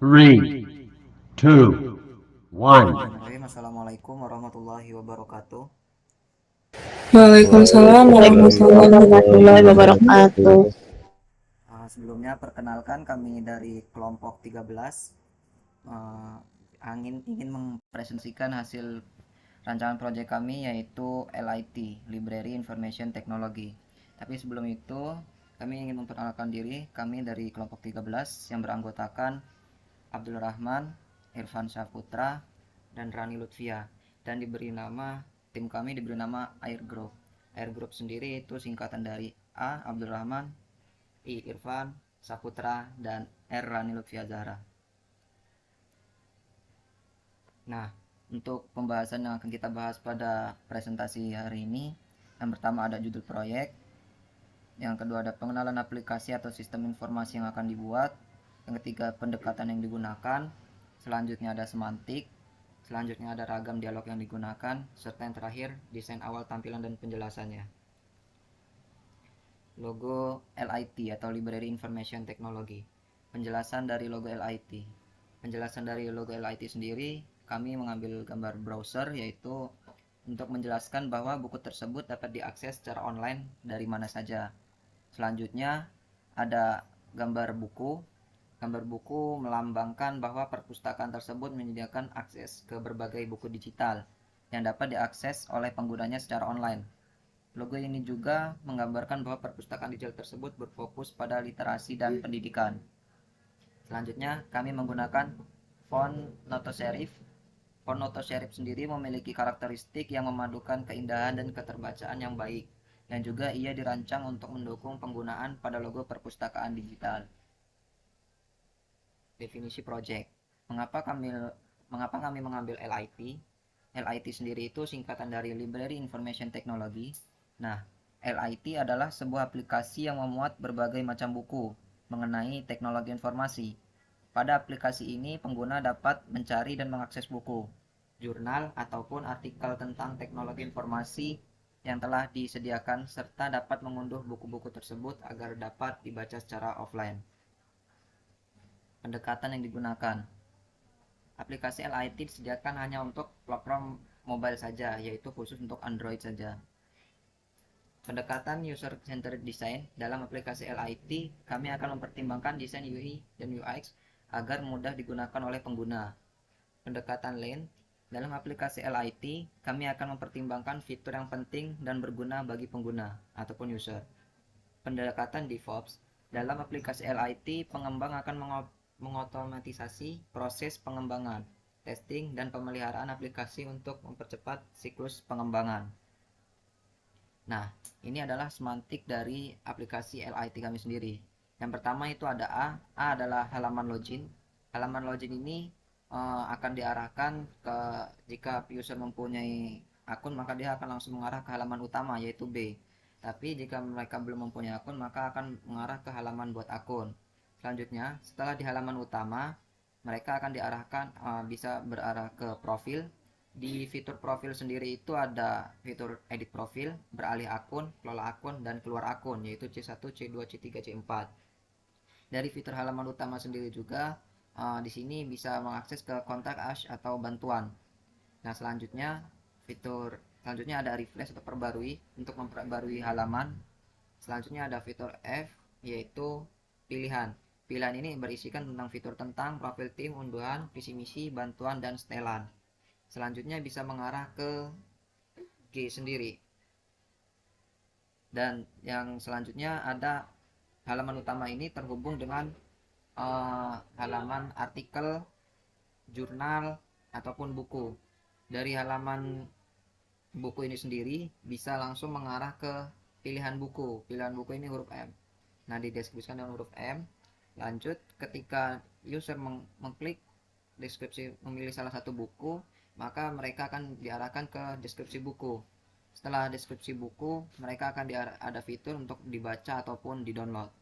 Three, two, one. Bismillahirrahmanirrahim. Assalamualaikum warahmatullahi wabarakatuh. Waalaikumsalam warahmatullahi wabarakatuh. Sebelumnya perkenalkan kami dari kelompok 13 ingin mempresentasikan hasil rancangan proyek kami yaitu LIT, Library Information Technology. Tapi sebelum itu kami ingin memperkenalkan diri. Kami dari kelompok 13 yang beranggotakan Abdul Rahman, Irfan Saputra, dan Rani Lutfia, dan tim kami diberi nama Air Group. Air Group sendiri itu singkatan dari A. Abdul Rahman, I. Irfan Saputra, dan R. Rani Lutfia Zahra. Nah, untuk pembahasan yang akan kita bahas pada presentasi hari ini, yang pertama ada judul proyek, yang kedua ada pengenalan aplikasi atau sistem informasi yang akan dibuat, yang ketiga pendekatan yang digunakan, selanjutnya ada semantik, selanjutnya ada ragam dialog yang digunakan, serta yang terakhir desain awal tampilan dan penjelasannya. Logo LIT atau Library Information Technology. Penjelasan dari logo LIT. Penjelasan dari logo LIT sendiri, kami mengambil gambar browser, yaitu untuk menjelaskan bahwa buku tersebut dapat diakses secara online dari mana saja. Selanjutnya ada gambar buku. Gambar buku melambangkan bahwa perpustakaan tersebut menyediakan akses ke berbagai buku digital yang dapat diakses oleh penggunanya secara online. Logo ini juga menggambarkan bahwa perpustakaan digital tersebut berfokus pada literasi dan pendidikan. Selanjutnya, kami menggunakan font Noto Serif. Font Noto Serif sendiri memiliki karakteristik yang memadukan keindahan dan keterbacaan yang baik, dan juga ia dirancang untuk mendukung penggunaan pada logo perpustakaan digital. Definisi project. Mengapa kami mengambil LIT? LIT sendiri itu singkatan dari Library Information Technology. Nah, LIT adalah sebuah aplikasi yang memuat berbagai macam buku mengenai teknologi informasi. Pada aplikasi ini, pengguna dapat mencari dan mengakses buku, jurnal, ataupun artikel tentang teknologi informasi yang telah disediakan, serta dapat mengunduh buku-buku tersebut agar dapat dibaca secara offline. Pendekatan yang digunakan. Aplikasi LIT disediakan hanya untuk platform mobile saja, yaitu khusus untuk Android saja. Pendekatan user-centered design. Dalam aplikasi LIT, kami akan mempertimbangkan desain UI dan UX agar mudah digunakan oleh pengguna. Pendekatan lain. Dalam aplikasi LIT, kami akan mempertimbangkan fitur yang penting dan berguna bagi pengguna ataupun user. Pendekatan DevOps. Dalam aplikasi LIT, pengembang akan mengotomatisasi proses pengembangan, testing, dan pemeliharaan aplikasi untuk mempercepat siklus pengembangan. Nah, ini adalah semantik dari aplikasi LIT kami sendiri. Yang pertama itu ada A. A adalah halaman login. Halaman login ini akan diarahkan jika user mempunyai akun, maka dia akan langsung mengarah ke halaman utama, yaitu B. Tapi jika mereka belum mempunyai akun, maka akan mengarah ke halaman buat akun. Selanjutnya, setelah di halaman utama, mereka akan diarahkan bisa berarah ke profil. Di fitur profil sendiri itu ada fitur edit profil, beralih akun, kelola akun, dan keluar akun, yaitu C1, C2, C3, C4. Dari fitur halaman utama sendiri juga, di sini bisa mengakses ke kontak us atau bantuan. Nah, selanjutnya ada refresh atau perbarui untuk memperbarui halaman. Selanjutnya ada fitur F, yaitu pilihan. Pilihan ini berisikan tentang fitur tentang profil tim, unduhan, visi misi, bantuan, dan setelan. Selanjutnya bisa mengarah ke G sendiri. Dan yang selanjutnya ada halaman utama ini terhubung dengan halaman artikel, jurnal, ataupun buku. Dari halaman buku ini sendiri bisa langsung mengarah ke pilihan buku. Pilihan buku ini huruf M. Nah, dideskripsikan dengan huruf M. Lanjut, ketika user mengklik deskripsi, memilih salah satu buku, maka mereka akan diarahkan ke deskripsi buku. Setelah deskripsi buku, mereka akan ada fitur untuk dibaca ataupun di-download.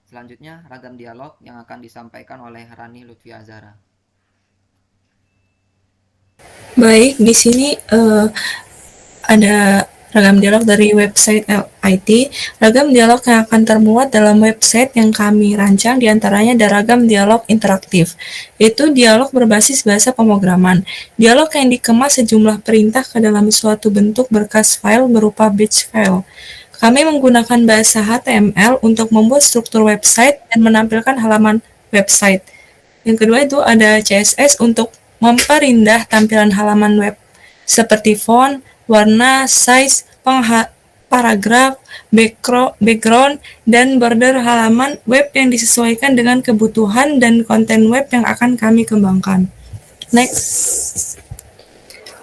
Selanjutnya, ragam dialog yang akan disampaikan oleh Rani Lutfia Zahra. Baik, di sini ada ragam dialog dari website LIT. Ragam dialog yang akan termuat dalam website yang kami rancang diantaranya ada ragam dialog interaktif, yaitu dialog berbasis bahasa pemrograman. Dialog yang dikemas sejumlah perintah ke dalam suatu bentuk berkas file berupa batch file. Kami menggunakan bahasa HTML untuk membuat struktur website dan menampilkan halaman website. Yang kedua itu ada CSS untuk memperindah tampilan halaman web seperti font, warna, size, paragraf, background, dan border halaman web yang disesuaikan dengan kebutuhan dan konten web yang akan kami kembangkan. Next.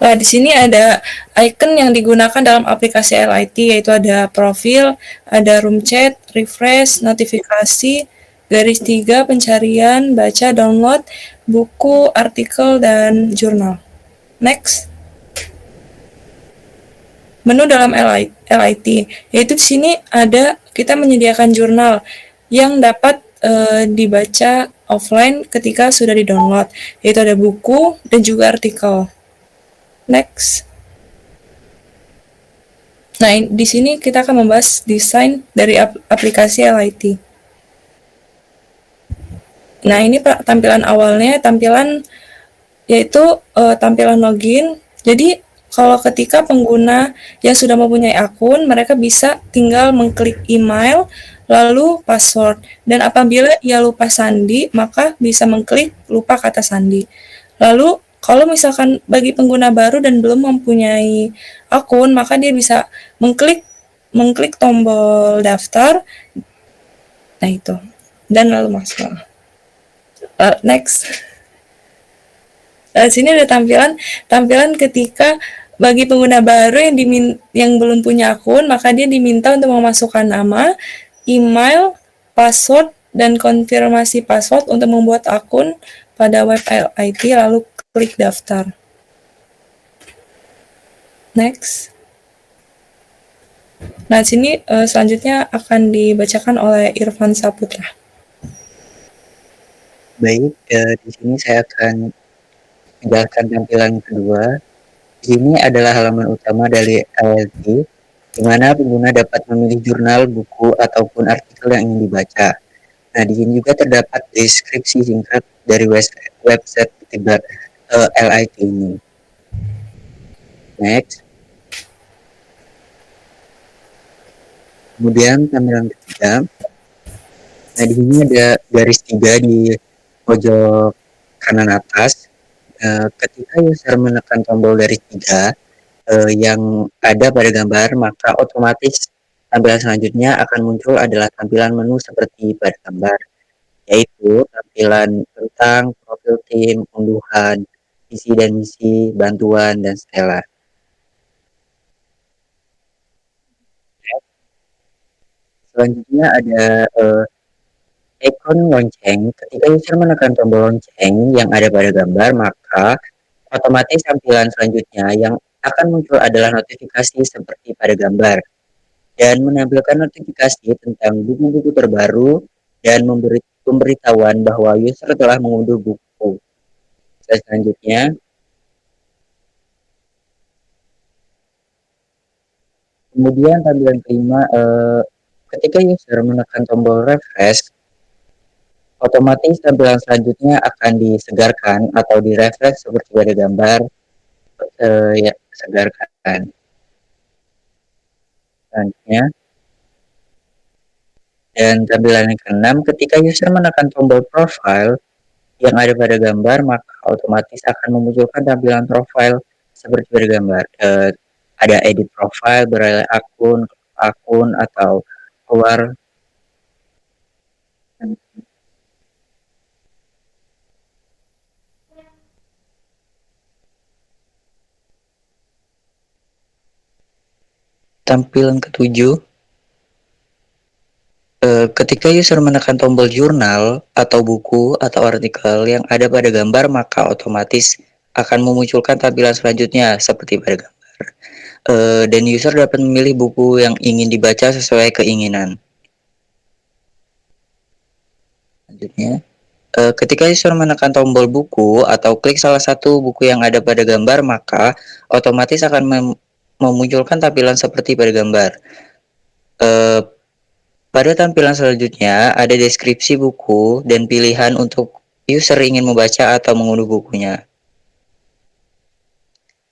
Nah, di sini ada icon yang digunakan dalam aplikasi LIT, yaitu ada profil, ada room chat, refresh, notifikasi, garis 3, pencarian, baca, download, buku, artikel, dan jurnal. Next. Menu dalam LIT, yaitu di sini ada kita menyediakan jurnal yang dapat dibaca offline ketika sudah di-download, yaitu ada buku dan juga artikel. Next. Nah, di sini kita akan membahas desain dari aplikasi LIT. Nah, ini tampilan awalnya, yaitu tampilan login. Jadi, kalau ketika pengguna yang sudah mempunyai akun, mereka bisa tinggal mengklik email, lalu password. Dan apabila ia lupa sandi, maka bisa mengklik lupa kata sandi. Lalu, kalau misalkan bagi pengguna baru dan belum mempunyai akun, maka dia bisa mengklik tombol daftar. Nah, itu. Dan lalu masuk. Next. Sini ada tampilan ketika bagi pengguna baru yang belum punya akun, maka dia diminta untuk memasukkan nama, email, password, dan konfirmasi password untuk membuat akun pada web LIT, lalu klik daftar. Next. Nah, sini selanjutnya akan dibacakan oleh Irfan Saputra. Baik, di sini saya akan menjelaskan tampilan kedua. Di sini adalah halaman utama dari LIT, di mana pengguna dapat memilih jurnal, buku, ataupun artikel yang ingin dibaca. Nah, di sini juga terdapat deskripsi singkat dari website LIT ini. Next. Kemudian tampilan ketiga. Nah, di sini ada garis 3 di pojok kanan atas. Ketika user menekan tombol garis 3 yang ada pada gambar, maka otomatis tampilan selanjutnya akan muncul adalah tampilan menu seperti pada gambar, yaitu tampilan tentang profil tim, unduhan, visi dan misi, bantuan, dan setelah. Selanjutnya ada ikon lonceng. Ketika user menekan tombol lonceng yang ada pada gambar, maka otomatis tampilan selanjutnya yang akan muncul adalah notifikasi seperti pada gambar dan menampilkan notifikasi tentang buku-buku terbaru dan pemberitahuan bahwa user telah mengunduh buku. Selanjutnya, kemudian tampilan kelima, ketika user menekan tombol refresh, otomatis tampilan selanjutnya akan disegarkan atau direfresh seperti pada gambar. Ya, segarkan. Selanjutnya, dan tampilan yang keenam, ketika user menekan tombol profile yang ada pada gambar, maka otomatis akan memunculkan tampilan profile seperti pada gambar. Ada edit profile, beralih akun atau keluar. Tampilan ketujuh, ketika user menekan tombol jurnal atau buku atau artikel yang ada pada gambar, maka otomatis akan memunculkan tampilan selanjutnya seperti pada gambar. Dan user dapat memilih buku yang ingin dibaca sesuai keinginan. Selanjutnya, ketika user menekan tombol buku atau klik salah satu buku yang ada pada gambar, maka otomatis akan memunculkan tampilan seperti pada gambar. Eh, Pada tampilan selanjutnya ada deskripsi buku dan pilihan untuk user ingin membaca atau mengunduh bukunya.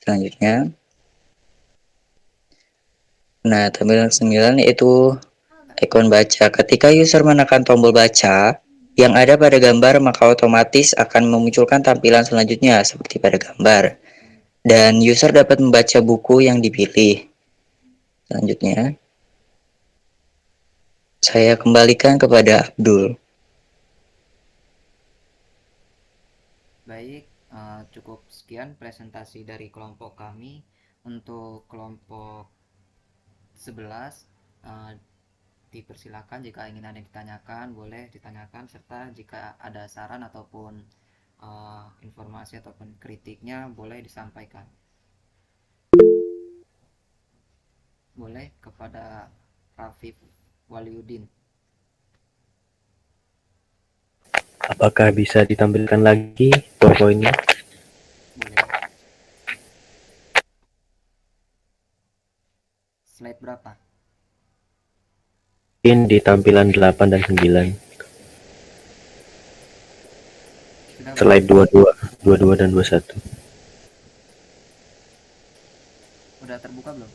Selanjutnya, nah tampilan 9 yaitu ikon baca. Ketika user menekan tombol baca yang ada pada gambar, maka otomatis akan memunculkan tampilan selanjutnya seperti pada gambar. Dan user dapat membaca buku yang dipilih. Selanjutnya, saya kembalikan kepada Abdul. Baik, cukup sekian presentasi dari kelompok kami. Untuk kelompok 11, dipersilakan jika ingin ada yang ditanyakan, boleh ditanyakan, serta jika ada saran ataupun informasi ataupun kritiknya boleh disampaikan. Boleh kepada Rafif Waliuddin. Apakah bisa ditampilkan lagi PowerPoint-nya? Boleh. Slide berapa? Mungkin di tampilan 8 dan 9. Sudah, Slide 22 dan 21. udah terbuka belum?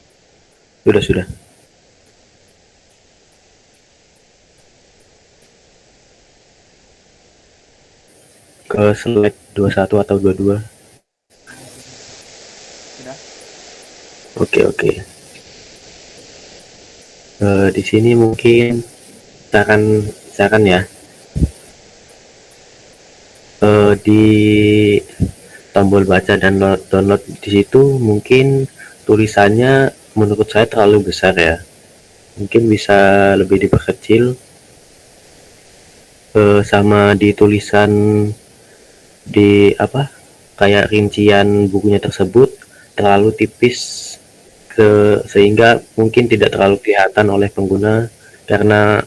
Sudah. Ke slide 21 atau 22. Sudah? Oke. Di sini mungkin saran ya. Di tombol baca dan download di situ mungkin tulisannya menurut saya terlalu besar ya. Mungkin bisa lebih diperkecil. Sama di tulisan di kayak rincian bukunya tersebut terlalu tipis sehingga mungkin tidak terlalu kelihatan oleh pengguna karena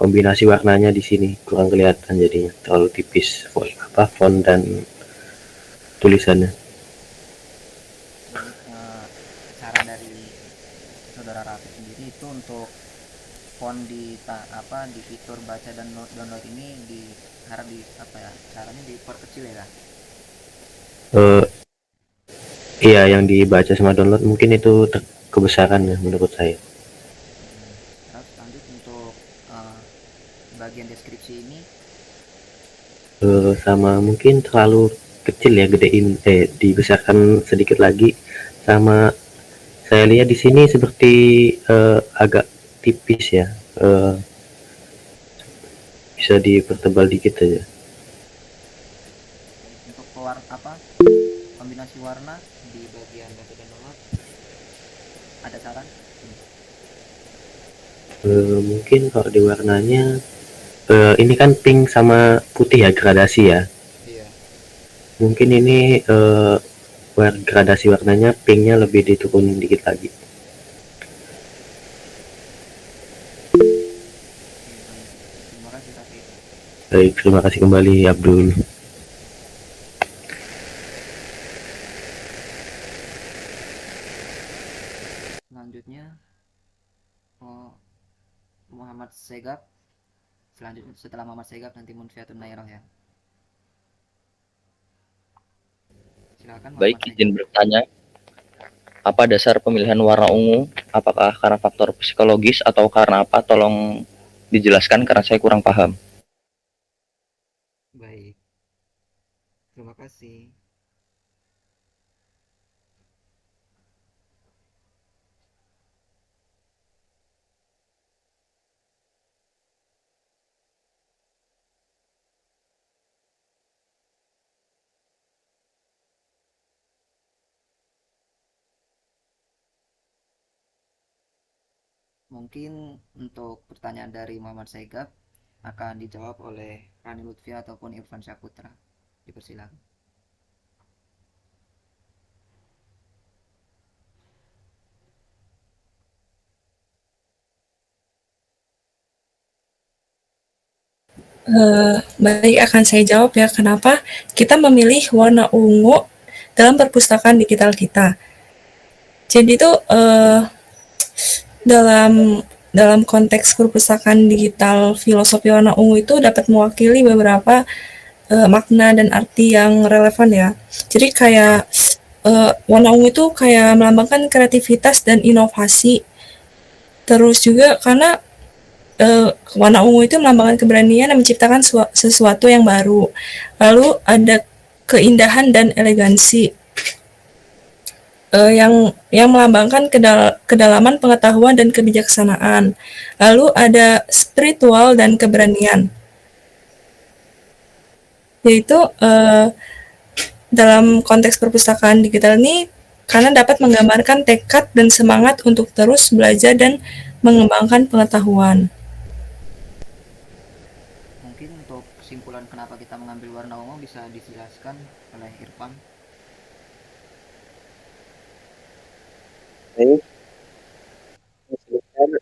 kombinasi warnanya di sini kurang kelihatan, jadinya terlalu tipis font dan tulisannya. Saran dari saudara Raffi sendiri itu untuk font di fitur baca dan download ini diharap caranya diperkecil ya. Iya, yang dibaca sama download mungkin itu kebesaran ya menurut saya. Terus lanjut untuk bagian deskripsi ini. Sama mungkin terlalu kecil ya, dibesarkan sedikit lagi. Sama saya lihat di sini seperti agak tipis ya, bisa dipertebal dikit aja. Untuk kombinasi warna di bagian baca dan download ada saran? Mungkin kalau di warnanya ini kan pink sama putih ya, gradasi ya. Iya. Mungkin ini gradasi warnanya pinknya lebih diturunin dikit lagi. Terima kasih Raffi. Baik, terima kasih kembali Abdul. Selanjutnya Muhammad Segap. Setelah Muhammad Segap nanti Munfiatun Nairah ya. Silakan. Baik, Muhammad izin Segap. bertanya. Apa dasar pemilihan warna ungu? Apakah karena faktor psikologis atau karena apa? Tolong dijelaskan karena saya kurang paham. Baik. Terima kasih. Mungkin untuk pertanyaan dari Muhammad Segap akan dijawab oleh Rani Lutfia ataupun Irfan Syaputra. Dipersilakan. Baik, akan saya jawab ya, kenapa kita memilih warna ungu dalam perpustakaan digital kita. Jadi itu dalam dalam konteks perpustakaan digital filosofi warna ungu itu dapat mewakili beberapa makna dan arti yang relevan ya. Jadi kayak warna ungu itu kayak melambangkan kreativitas dan inovasi. Terus juga karena warna ungu itu melambangkan keberanian dan menciptakan sesuatu yang baru. Lalu ada keindahan dan elegansi yang melambangkan kedalaman pengetahuan dan kebijaksanaan. Lalu ada spiritual dan keberanian, yaitu dalam konteks perpustakaan digital ini karena dapat menggambarkan tekad dan semangat untuk terus belajar dan mengembangkan pengetahuan. Mungkin untuk kesimpulan kenapa kita mengambil warna ungu bisa dijelaskan oleh Irfan. Baik, sebentar.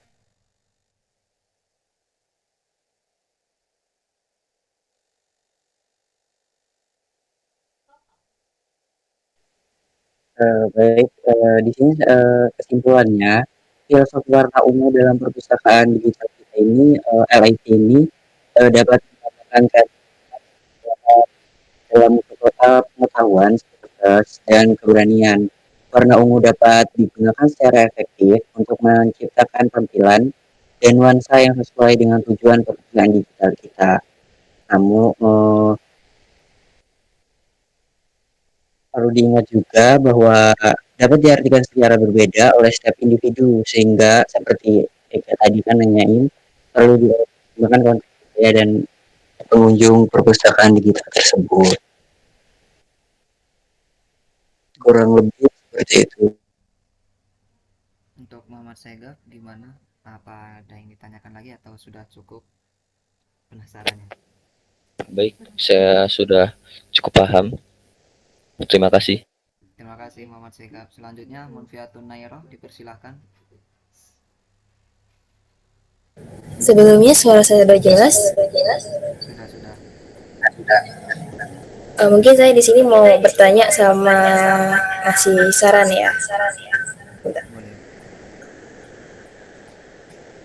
Baik, di sini kesimpulannya, filosofi warna ungu dalam perpustakaan digital kita ini, LIT ini dapat mengembangkan kreativitas dalam pengetahuan, cerdas, dan keberanian. Warna ungu dapat digunakan secara efektif untuk menciptakan tampilan dan nuansa yang sesuai dengan tujuan perpustakaan digital kita. Namun, perlu diingat juga bahwa dapat diartikan secara berbeda oleh setiap individu, sehingga seperti Eka tadi kan nanyain, perlu dipertimbangkan konteks budaya dan pengunjung perpustakaan digital tersebut. Kurang lebih seperti itu. Untuk Muhammad Segaf gimana? Apa ada yang ditanyakan lagi atau sudah cukup penasarannya? Baik, saya sudah cukup paham. Terima kasih. Terima kasih Muhammad Segaf. Selanjutnya Munfiatun Nairo, dipersilahkan. Sebelumnya suara saya sudah jelas. Sudah. Mungkin saya di sini mau bertanya sama ngasih saran ya. Boleh.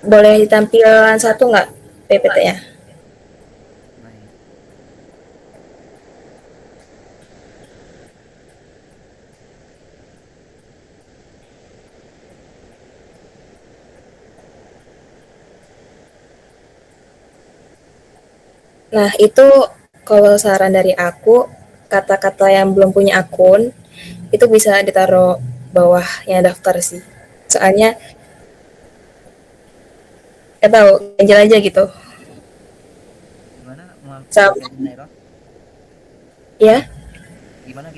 Boleh ditampilkan satu nggak PPT-nya? Baik. Nah, itu kalau saran dari aku, kata-kata yang belum punya akun, itu bisa ditaruh bawahnya daftar sih. Soalnya, nggak tahu, ganjel aja gitu. Gimana Sama. Munfiatun Nairo? Ya, Gimana?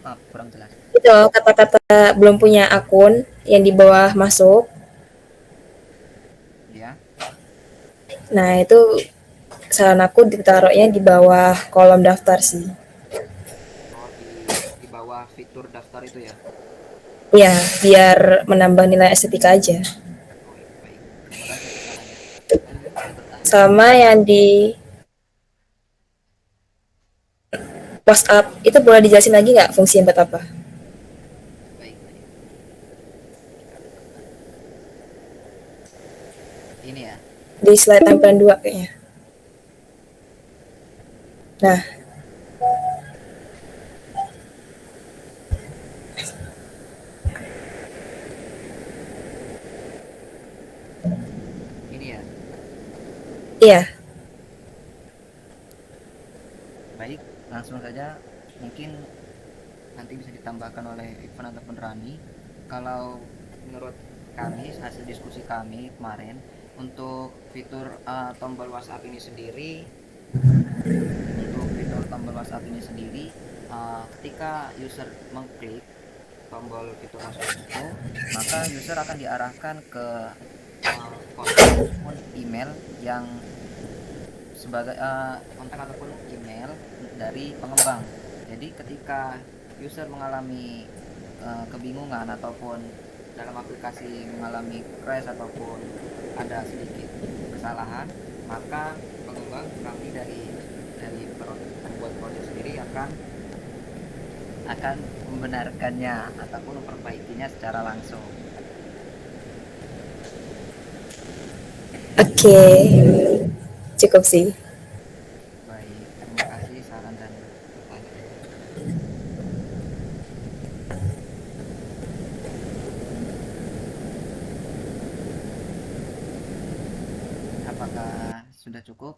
Maaf, kurang jelas. itu kata-kata belum punya akun yang di bawah masuk. Ya. Nah, itu saran aku ditaruhnya di bawah kolom daftar sih. Oh, di bawah fitur daftar itu ya. Ya, biar menambah nilai estetika aja. Oh, baik. Terima kasih atas sarannya. Ada pertanyaan? Sama yang di WhatsApp, itu boleh dijelasin lagi nggak fungsinya buat apa? Baik. Ini ya. Di slide tampilan 2 kayaknya. Nah, Ini ya. iya. Baik, langsung saja. Mungkin nanti bisa ditambahkan oleh Irfan ataupun Rani. Kalau menurut kami hasil diskusi kami kemarin, untuk fitur tombol WhatsApp ini sendiri, ketika user mengklik tombol fitur WhatsApp itu, maka user akan diarahkan ke kontak ataupun email yang sebagai kontak ataupun email dari pengembang. Jadi ketika user mengalami kebingungan ataupun dalam aplikasi mengalami crash ataupun ada sedikit kesalahan, maka pengembang, kami dari pembuat project sendiri akan membenarkannya ataupun memperbaikinya secara langsung. Oke, cukup sih. Baik, terima kasih saran dan pertanyaan. Apakah sudah cukup?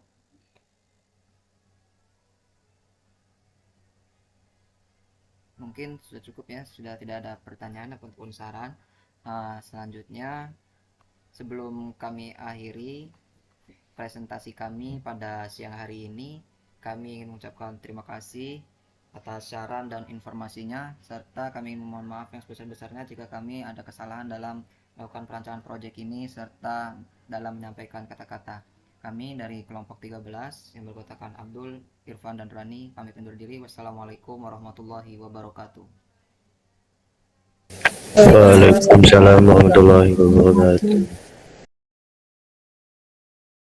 Mungkin sudah cukup ya, sudah tidak ada pertanyaan ataupun saran. Selanjutnya, sebelum kami akhiri presentasi kami pada siang hari ini, kami ingin mengucapkan terima kasih atas saran dan informasinya, serta kami memohon maaf yang sebesar-besarnya jika kami ada kesalahan dalam melakukan perancangan proyek ini serta dalam menyampaikan kata-kata. Kami dari kelompok 13 yang berkotakan Abdul, Irfan, dan Rani pamit undur diri. Wassalamualaikum warahmatullahi wabarakatuh. Waalaikumsalam warahmatullahi wabarakatuh.